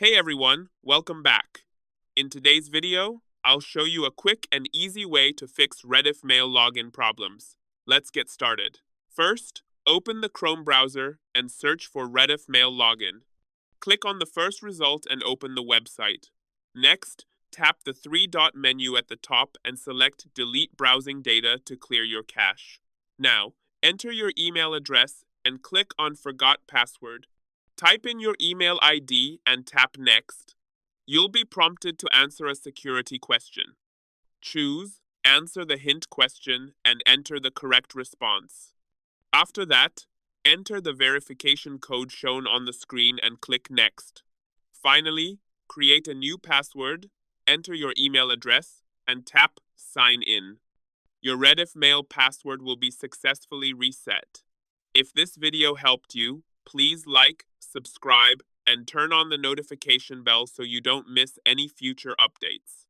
Hey everyone, welcome back. In today's video, I'll show you a quick and easy way to fix Rediff Mail login problems. Let's get started. First, open the Chrome browser and search for Rediff Mail login. Click on the first result and open the website. Next, tap the three-dot menu at the top and select Delete Browsing Data to clear your cache. Now, enter your email address and click on Forgot Password. Type in your email ID and tap Next. You'll be prompted to answer a security question. Choose Answer the hint question and enter the correct response. After that, enter the verification code shown on the screen and click Next. Finally, create a new password, enter your email address, and tap Sign In. Your Rediff Mail password will be successfully reset. If this video helped you, please like, subscribe, and turn on the notification bell so you don't miss any future updates.